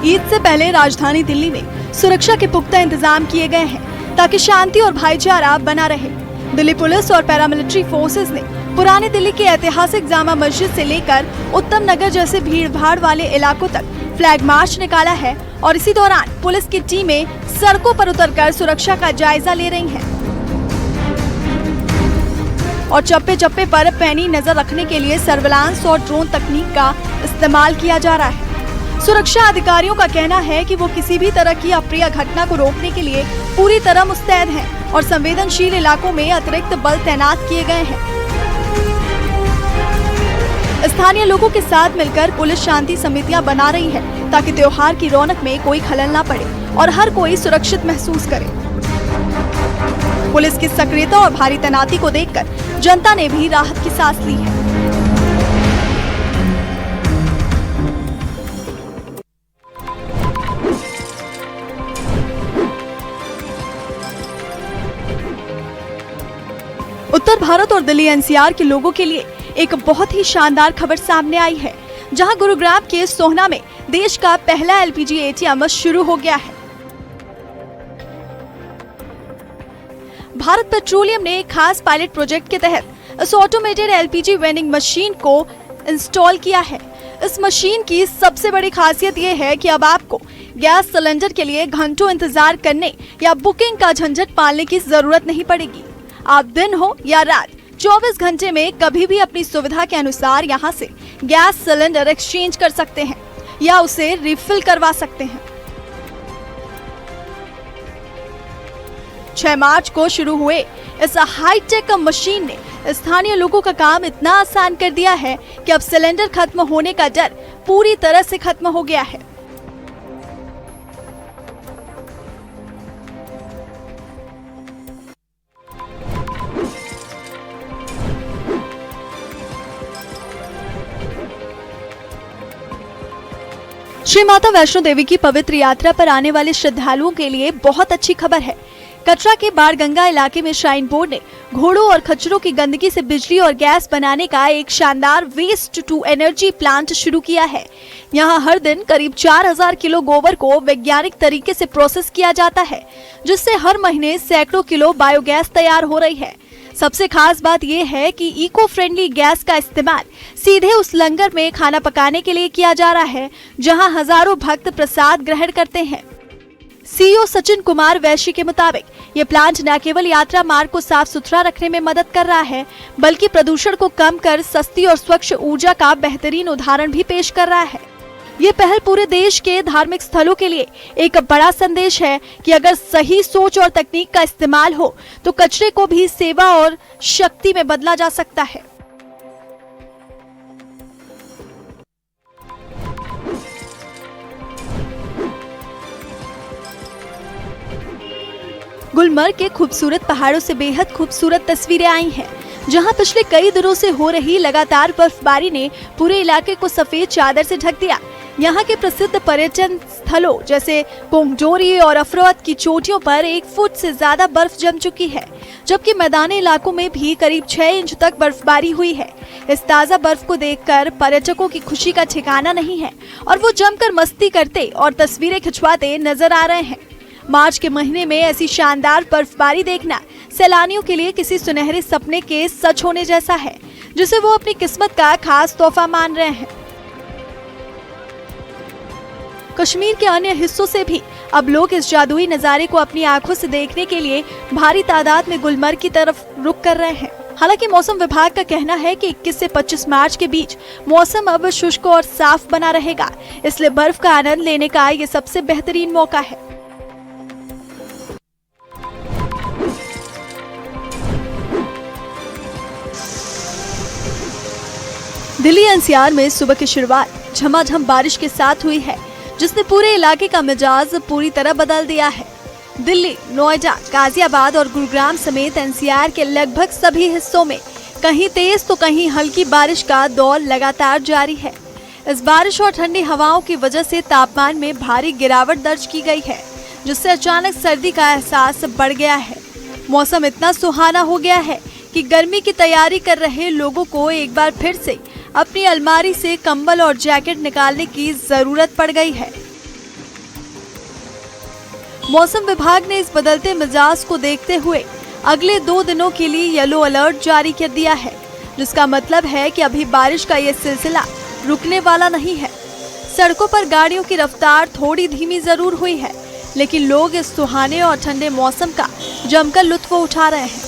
ईद से पहले राजधानी दिल्ली में सुरक्षा के पुख्ता इंतजाम किए गए हैं ताकि शांति और भाईचारा बना रहे। दिल्ली पुलिस और पैरामिलिट्री फोर्सेस ने पुरानी दिल्ली के ऐतिहासिक जामा मस्जिद से लेकर उत्तम नगर जैसे भीड़-भाड़ वाले इलाकों तक फ्लैग मार्च निकाला है और इसी दौरान पुलिस की टीमें सड़कों पर उतरकर सुरक्षा का जायजा ले रही हैं और चप्पे चप्पे पर पैनी नजर रखने के लिए सर्विलांस और ड्रोन तकनीक का इस्तेमाल किया जा रहा है। सुरक्षा अधिकारियों का कहना है कि वो किसी भी तरह की अप्रिय घटना को रोकने के लिए पूरी तरह मुस्तैद हैं और संवेदनशील इलाकों में अतिरिक्त बल तैनात किए गए हैं। स्थानीय लोगों के साथ मिलकर पुलिस शांति समितियां बना रही है ताकि त्योहार की रौनक में कोई खलल न पड़े और हर कोई सुरक्षित महसूस करे। पुलिस की सक्रियता और भारी तैनाती को देखकर जनता ने भी राहत की सांस ली है। उत्तर भारत और दिल्ली एनसीआर के लोगों के लिए एक बहुत ही शानदार खबर सामने आई है, जहां गुरुग्राम के सोहना में देश का पहला एलपीजी एटीएम शुरू हो गया है। भारत पेट्रोलियम ने एक खास पायलट प्रोजेक्ट के तहत इस ऑटोमेटेड एलपीजी वेंडिंग मशीन को इंस्टॉल किया है। इस मशीन की सबसे बड़ी खासियत ये है कि अब आपको गैस सिलेंडर के लिए घंटों इंतजार करने या बुकिंग का झंझट पालने की जरूरत नहीं पड़ेगी। आप दिन हो या रात 24 घंटे में कभी भी अपनी सुविधा के अनुसार यहां से गैस सिलेंडर एक्सचेंज कर सकते हैं या उसे रिफिल करवा सकते हैं। 6 मार्च को शुरू हुए इस हाईटेक मशीन ने स्थानीय लोगों का काम इतना आसान कर दिया है कि अब सिलेंडर खत्म होने का डर पूरी तरह से खत्म हो गया है। श्री माता वैष्णो देवी की पवित्र यात्रा पर आने वाले श्रद्धालुओं के लिए बहुत अच्छी खबर है। कटरा के बाणगंगा इलाके में श्राइन बोर्ड ने घोड़ों और खच्चरों की गंदगी से बिजली और गैस बनाने का एक शानदार वेस्ट टू एनर्जी प्लांट शुरू किया है। यहां हर दिन करीब 4000 किलो गोबर को वैज्ञानिक तरीके से प्रोसेस किया जाता है, जिससे हर महीने सैकड़ों किलो बायोगैस तैयार हो रही है। सबसे खास बात यह है कि इको फ्रेंडली गैस का इस्तेमाल सीधे उस लंगर में खाना पकाने के लिए किया जा रहा है, जहां हजारों भक्त प्रसाद ग्रहण करते हैं। सीईओ सचिन कुमार वैश्य के मुताबिक ये प्लांट न केवल यात्रा मार्ग को साफ सुथरा रखने में मदद कर रहा है, बल्कि प्रदूषण को कम कर सस्ती और स्वच्छ ऊर्जा का बेहतरीन उदाहरण भी पेश कर रहा है। ये पहल पूरे देश के धार्मिक स्थलों के लिए एक बड़ा संदेश है कि अगर सही सोच और तकनीक का इस्तेमाल हो तो कचरे को भी सेवा और शक्ति में बदला जा सकता है। गुलमर्ग के खूबसूरत पहाड़ों से बेहद खूबसूरत तस्वीरें आई हैं, जहां पिछले कई दिनों से हो रही लगातार बर्फबारी ने पूरे इलाके को सफेद चादर से ढक दिया। यहाँ के प्रसिद्ध पर्यटन स्थलों जैसे कोंगजोरी और अफरोत की चोटियों पर 1 फुट से ज्यादा बर्फ जम चुकी है, जबकि मैदानी इलाकों में भी करीब 6 इंच तक बर्फबारी हुई है। इस ताजा बर्फ को देखकर पर्यटकों की खुशी का ठिकाना नहीं है और वो जमकर मस्ती करते और तस्वीरें खिंचवाते नजर आ रहे हैं। मार्च के महीने में ऐसी शानदार बर्फबारी देखना सैलानियों के लिए किसी सुनहरे सपने के सच होने जैसा है, जिसे वो अपनी किस्मत का खास तोहफा मान रहे हैं। कश्मीर के अन्य हिस्सों से भी अब लोग इस जादुई नजारे को अपनी आंखों से देखने के लिए भारी तादाद में गुलमर्ग की तरफ रुख कर रहे हैं। हालांकि मौसम विभाग का कहना है कि 21 से 25 मार्च के बीच मौसम अब शुष्क और साफ बना रहेगा, इसलिए बर्फ का आनंद लेने का ये सबसे बेहतरीन मौका है। दिल्ली एनसीआर में सुबह की शुरुआत झमाझम बारिश के साथ हुई है, जिसने पूरे इलाके का मिजाज पूरी तरह बदल दिया है। दिल्ली, नोएडा, गाजियाबाद और गुरुग्राम समेत एनसीआर के लगभग सभी हिस्सों में कहीं तेज तो कहीं हल्की बारिश का दौर लगातार जारी है। इस बारिश और ठंडी हवाओं की वजह से तापमान में भारी गिरावट दर्ज की गई है, जिससे अचानक सर्दी का एहसास बढ़ गया है। मौसम इतना सुहाना हो गया है कि गर्मी की तैयारी कर रहे लोगों को एक बार फिर से अपनी अलमारी से कंबल और जैकेट निकालने की जरूरत पड़ गई है। मौसम विभाग ने इस बदलते मिजाज को देखते हुए अगले 2 दिनों के लिए येलो अलर्ट जारी कर दिया है, जिसका मतलब है कि अभी बारिश का ये सिलसिला रुकने वाला नहीं है। सड़कों पर गाड़ियों की रफ्तार थोड़ी धीमी जरूर हुई है, लेकिन लोग इस सुहाने और ठंडे मौसम का जमकर लुत्फ उठा रहे हैं।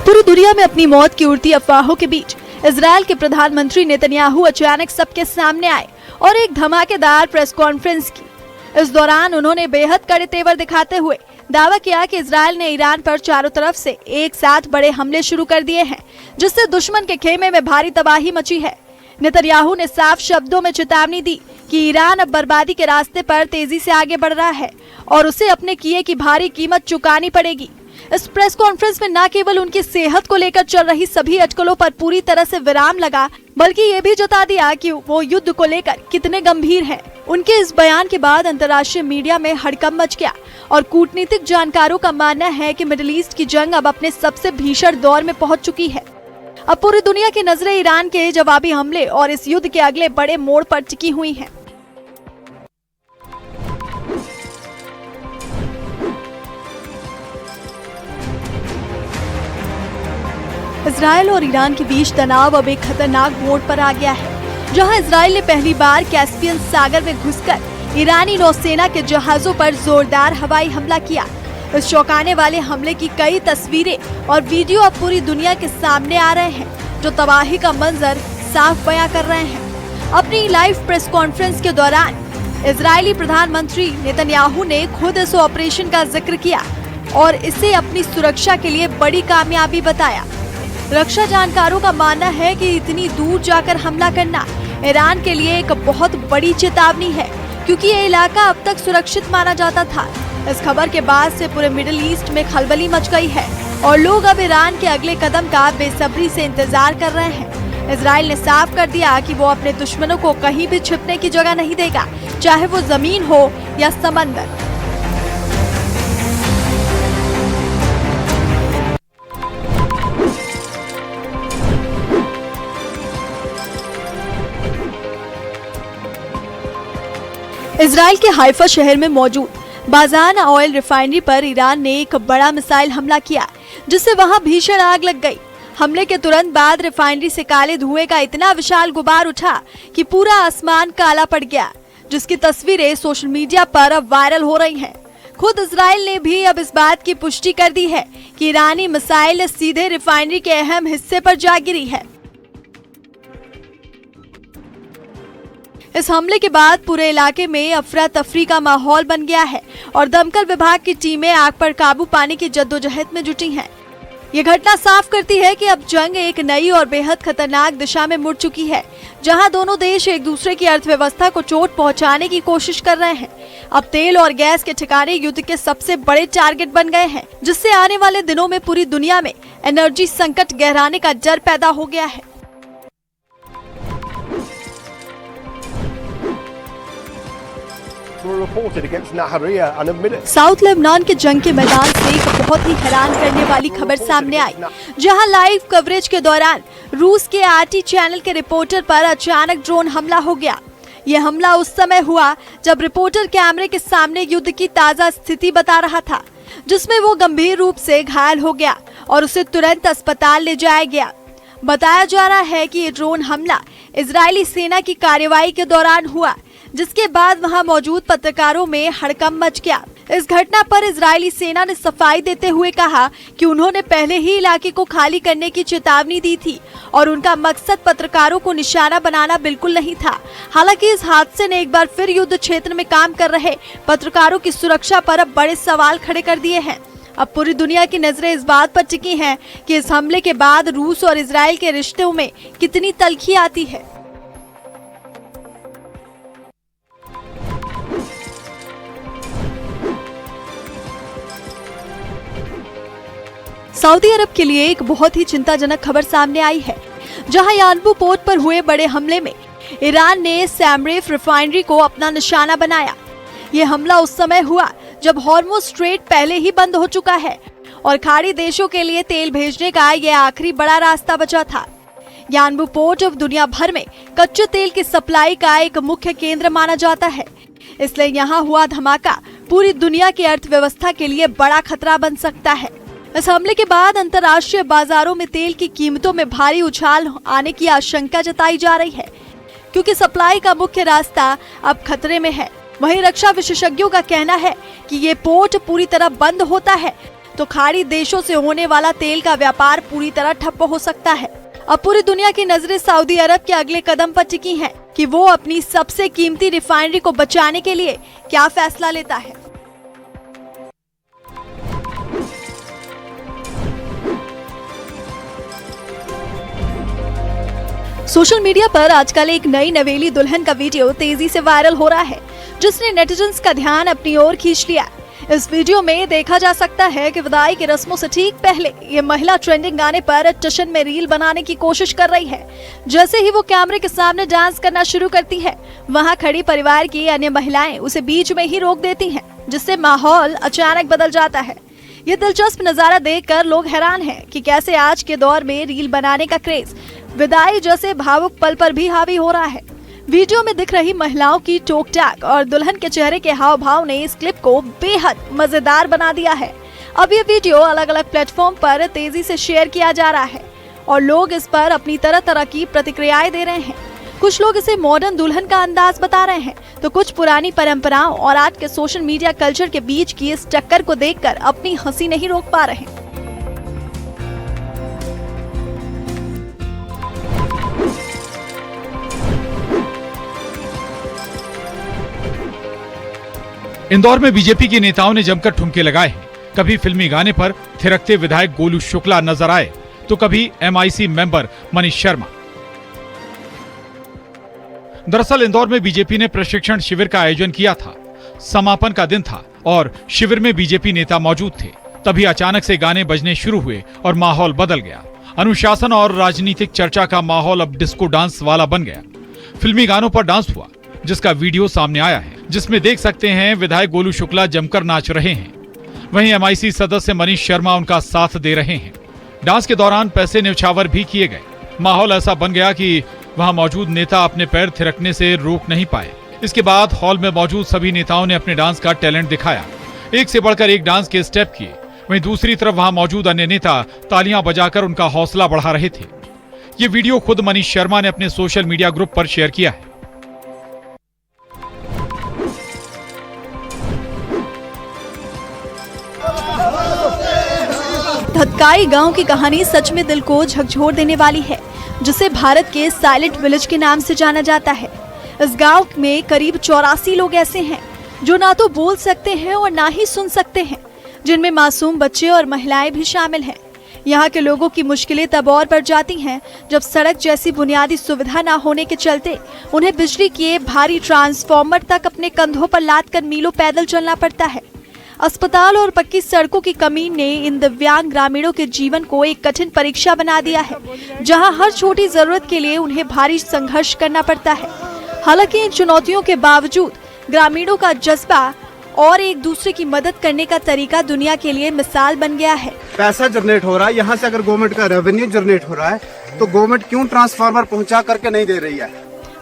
पूरी दुनिया में अपनी मौत की उड़ती अफवाहों के बीच इजराइल के प्रधानमंत्री नेतन्याहू अचानक सबके सामने आए और एक धमाकेदार प्रेस कॉन्फ्रेंस की। इस दौरान उन्होंने बेहद कड़े तेवर दिखाते हुए दावा किया कि इजराइल ने ईरान पर चारों तरफ से एक साथ बड़े हमले शुरू कर दिए हैं, जिससे दुश्मन के खेमे में भारी तबाही मची है। नेतन्याहू ने साफ शब्दों में चेतावनी दी कि ईरान अब बर्बादी के रास्ते पर तेजी से आगे बढ़ रहा है और उसे अपने किए की भारी कीमत चुकानी पड़ेगी। इस प्रेस कॉन्फ्रेंस में न केवल उनकी सेहत को लेकर चल रही सभी अटकलों पर पूरी तरह से विराम लगा, बल्कि ये भी जता दिया कि वो युद्ध को लेकर कितने गंभीर हैं। उनके इस बयान के बाद अंतर्राष्ट्रीय मीडिया में हड़कंप मच गया और कूटनीतिक जानकारों का मानना है कि मिडिल ईस्ट की जंग अब अपने सबसे भीषण दौर में पहुंच चुकी है। अब पूरी दुनिया की नजरें ईरान के जवाबी हमले और इस युद्ध के अगले बड़े मोड़ पर टिकी हुई हैं। इजराइल और ईरान के बीच तनाव अब एक खतरनाक मोड़ पर आ गया है, जहां इजराइल ने पहली बार कैस्पियन सागर में घुसकर ईरानी नौसेना के जहाजों पर जोरदार हवाई हमला किया। इस चौंकाने वाले हमले की कई तस्वीरें और वीडियो अब पूरी दुनिया के सामने आ रहे हैं, जो तबाही का मंजर साफ बयां कर रहे हैं। अपनी लाइव प्रेस कॉन्फ्रेंस के दौरान इजरायली प्रधानमंत्री नेतन्याहू ने खुद इस ऑपरेशन का जिक्र किया और इसे अपनी सुरक्षा के लिए बड़ी कामयाबी बताया। रक्षा जानकारों का मानना है कि इतनी दूर जाकर हमला करना ईरान के लिए एक बहुत बड़ी चेतावनी है, क्योंकि ये इलाका अब तक सुरक्षित माना जाता था। इस खबर के बाद से पूरे मिडिल ईस्ट में खलबली मच गई है और लोग अब ईरान के अगले कदम का बेसब्री से इंतजार कर रहे हैं। इजराइल ने साफ कर दिया कि वो अपने दुश्मनों को कहीं भी छिपने की जगह नहीं देगा, चाहे वो जमीन हो या समंदर। इजराइल के हाइफा शहर में मौजूद बाजान ऑयल रिफाइनरी पर ईरान ने एक बड़ा मिसाइल हमला किया, जिससे वहां भीषण आग लग गई। हमले के तुरंत बाद रिफाइनरी से काले धुएं का इतना विशाल गुबार उठा कि पूरा आसमान काला पड़ गया, जिसकी तस्वीरें सोशल मीडिया पर अब वायरल हो रही हैं। खुद इजराइल ने भी अब इस बात की पुष्टि कर दी है कि ईरानी मिसाइल सीधे रिफाइनरी के अहम हिस्से पर जा गिरी है। इस हमले के बाद पूरे इलाके में अफरा तफरी का माहौल बन गया है और दमकल विभाग की टीमें आग पर काबू पाने की जद्दोजहद में जुटी हैं। ये घटना साफ करती है कि अब जंग एक नई और बेहद खतरनाक दिशा में मुड़ चुकी है, जहां दोनों देश एक दूसरे की अर्थव्यवस्था को चोट पहुंचाने की कोशिश कर रहे हैं। अब तेल और गैस के ठिकाने युद्ध के सबसे बड़े टारगेट बन गए हैं, जिससे आने वाले दिनों में पूरी दुनिया में एनर्जी संकट गहराने का डर पैदा हो गया है। साउथ लेबनान के जंग के मैदान से एक बहुत ही हैरान करने वाली खबर सामने आई, जहां लाइव कवरेज के दौरान रूस के आरटी चैनल के रिपोर्टर पर अचानक ड्रोन हमला हो गया। यह हमला उस समय हुआ जब रिपोर्टर कैमरे के सामने युद्ध की ताजा स्थिति बता रहा था, जिसमें वो गंभीर रूप से घायल हो गया और उसे तुरंत अस्पताल ले जाया गया। बताया जा रहा है कि ये ड्रोन हमला इजरायली सेना की कार्रवाई के दौरान हुआ, जिसके बाद वहां मौजूद पत्रकारों में हड़कंप मच गया। इस घटना पर इजरायली सेना ने सफाई देते हुए कहा कि उन्होंने पहले ही इलाके को खाली करने की चेतावनी दी थी और उनका मकसद पत्रकारों को निशाना बनाना बिल्कुल नहीं था। हालांकि इस हादसे ने एक बार फिर युद्ध क्षेत्र में काम कर रहे पत्रकारों की सुरक्षा पर अब बड़े सवाल खड़े कर दिए हैं। अब पूरी दुनिया की नजरें इस बात पर टिकी हैं कि इस हमले के बाद रूस और इजराइल के रिश्तों में कितनी तल्खी आती है। सऊदी अरब के लिए एक बहुत ही चिंताजनक खबर सामने आई है, जहां यानबू पोर्ट पर हुए बड़े हमले में ईरान ने सैमरेफ रिफाइनरी को अपना निशाना बनाया। ये हमला उस समय हुआ जब हॉर्मुज स्ट्रेट पहले ही बंद हो चुका है और खाड़ी देशों के लिए तेल भेजने का यह आखिरी बड़ा रास्ता बचा था। यानबू पोर्ट अब दुनिया भर में कच्चे तेल की सप्लाई का एक मुख्य केंद्र माना जाता है, इसलिए यहाँ हुआ धमाका पूरी दुनिया की अर्थव्यवस्था के लिए बड़ा खतरा बन सकता है। इस हमले के बाद अंतर्राष्ट्रीय बाजारों में तेल की कीमतों में भारी उछाल आने की आशंका जताई जा रही है, क्योंकि सप्लाई का मुख्य रास्ता अब खतरे में है। वहीं रक्षा विशेषज्ञों का कहना है कि ये पोर्ट पूरी तरह बंद होता है तो खाड़ी देशों से होने वाला तेल का व्यापार पूरी तरह ठप्प हो सकता है। अब पूरी दुनिया की नजरें सऊदी अरब के अगले कदम पर टिकी हैं कि वो अपनी सबसे कीमती रिफाइनरी को बचाने के लिए क्या फैसला लेता है। सोशल मीडिया पर आजकल एक नई नवेली दुल्हन का वीडियो तेजी से वायरल हो रहा है, जिसने नेटिजन्स का ध्यान अपनी ओर खींच लिया। इस वीडियो में देखा जा सकता है कि विदाई की रस्मों से ठीक पहले ये महिला ट्रेंडिंग गाने पर टशन में रील बनाने की कोशिश कर रही है। जैसे ही वो कैमरे के सामने डांस करना शुरू करती है, वहाँ खड़ी परिवार की अन्य महिलाएं उसे बीच में ही रोक देती हैं, जिससे माहौल अचानक बदल जाता है। ये दिलचस्प नजारा देखकर लोग हैरान हैं कि कैसे आज के दौर में रील बनाने का क्रेज विदाई जैसे भावुक पल पर भी हावी हो रहा है। वीडियो में दिख रही महिलाओं की टोक टाक और दुल्हन के चेहरे के हाव भाव ने इस क्लिप को बेहद मजेदार बना दिया है। अब ये वीडियो अलग अलग प्लेटफॉर्म पर तेजी से शेयर किया जा रहा है और लोग इस पर अपनी तरह तरह की प्रतिक्रियाएं दे रहे हैं। कुछ लोग इसे मॉडर्न दुल्हन का अंदाज बता रहे हैं, तो कुछ पुरानी परंपराओं और आज के सोशल मीडिया कल्चर के बीच की इस टक्कर को देखकर अपनी हंसी नहीं रोक पा रहे। इंदौर में बीजेपी के नेताओं ने जमकर ठुमके लगाए हैं। कभी फिल्मी गाने पर थिरकते विधायक गोलू शुक्ला नजर आए, तो कभी एमआईसी मेंबर मनीष शर्मा। दरअसल इंदौर में बीजेपी ने प्रशिक्षण शिविर का आयोजन किया था। समापन का दिन था और शिविर में बीजेपी नेता मौजूद थे। तभी अचानक से गाने बजने शुरू हुए और माहौल बदल गया। अनुशासन और राजनीतिक चर्चा का माहौल अब डिस्को डांस वाला बन गया। फिल्मी गानों पर डांस हुआ, जिसका वीडियो सामने आया है, जिसमें देख सकते हैं विधायक गोलू शुक्ला जमकर नाच रहे हैं। वहीं एमआईसी सदस्य मनीष शर्मा उनका साथ दे रहे हैं। डांस के दौरान पैसे न्यौछावर भी किए गए। माहौल ऐसा बन गया कि वहां मौजूद नेता अपने पैर थिरकने से रोक नहीं पाए। इसके बाद हॉल में मौजूद सभी नेताओं ने अपने डांस का टैलेंट दिखाया। एक से बढ़कर एक डांस के स्टेप किए। वहीं दूसरी तरफ वहां मौजूद अन्य नेता तालियां बजाकर उनका हौसला बढ़ा रहे थे। ये वीडियो खुद मनीष शर्मा ने अपने सोशल मीडिया ग्रुप पर शेयर किया है। धतकाई गांव की कहानी सच में दिल को झकझोर देने वाली है, जिसे भारत के साइलेंट विलेज के नाम से जाना जाता है। इस गांव में करीब 84 लोग ऐसे हैं जो ना तो बोल सकते हैं और ना ही सुन सकते हैं, जिनमें मासूम बच्चे और महिलाएं भी शामिल हैं। यहाँ के लोगों की मुश्किलें तब और बढ़ जाती हैं जब सड़क जैसी बुनियादी सुविधा ना होने के चलते उन्हें बिजली के भारी ट्रांसफार्मर तक अपने कंधों पर लाद कर मीलों पैदल चलना पड़ता है। अस्पताल और पक्की सड़कों की कमी ने इन दिव्यांग ग्रामीणों के जीवन को एक कठिन परीक्षा बना दिया है, जहां हर छोटी जरूरत के लिए उन्हें भारी संघर्ष करना पड़ता है। हालांकि इन चुनौतियों के बावजूद ग्रामीणों का जज्बा और एक दूसरे की मदद करने का तरीका दुनिया के लिए मिसाल बन गया है। पैसा जनरेट हो रहा है यहाँ से, अगर गवर्नमेंट का रेवेन्यू जनरेट हो रहा है तो गवर्नमेंट क्यों ट्रांसफार्मर पहुँचा करके नहीं दे रही है।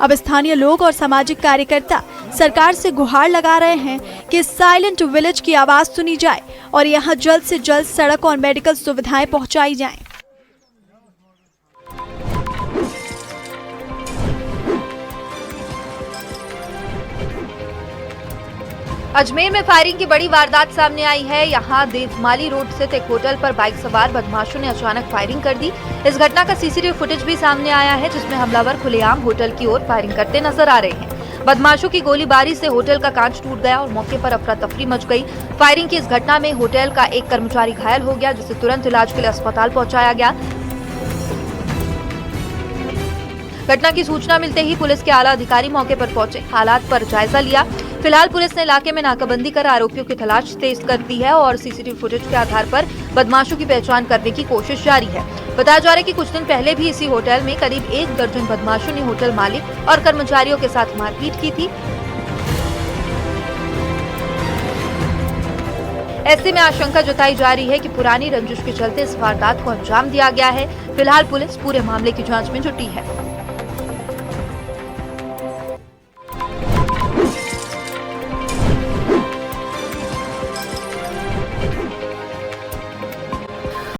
अब स्थानीय लोग और सामाजिक कार्यकर्ता सरकार से गुहार लगा रहे हैं कि साइलेंट विलेज की आवाज सुनी जाए और यहाँ जल्द से जल्द सड़क और मेडिकल सुविधाएं पहुंचाई जाएं। अजमेर में फायरिंग की बड़ी वारदात सामने आई है। यहाँ देवमाली रोड स्थित एक होटल पर बाइक सवार बदमाशों ने अचानक फायरिंग कर दी। इस घटना का सीसीटीवी फुटेज भी सामने आया है, जिसमें हमलावर खुलेआम होटल की ओर फायरिंग करते नजर आ रहे हैं। बदमाशों की गोलीबारी से होटल का कांच टूट गया और मौके पर अफरा तफरी मच गई। फायरिंग की इस घटना में होटल का एक कर्मचारी घायल हो गया, जिसे तुरंत इलाज के लिए अस्पताल पहुंचाया गया। घटना की सूचना मिलते ही पुलिस के आला अधिकारी मौके पर पहुंचे, हालात पर जायजा लिया। फिलहाल पुलिस ने इलाके में नाकाबंदी कर आरोपियों की तलाश तेज कर दी है और सीसीटीवी फुटेज के आधार पर बदमाशों की पहचान करने की कोशिश जारी है। बताया जा रहा है कि कुछ दिन पहले भी इसी होटल में करीब 1 दर्जन बदमाशों ने होटल मालिक और कर्मचारियों के साथ मारपीट की थी। ऐसे में आशंका जताई जा रही है कि पुरानी रंजिश के चलते इस वारदात को अंजाम दिया गया है। फिलहाल पुलिस पूरे मामले की जांच में जुटी है।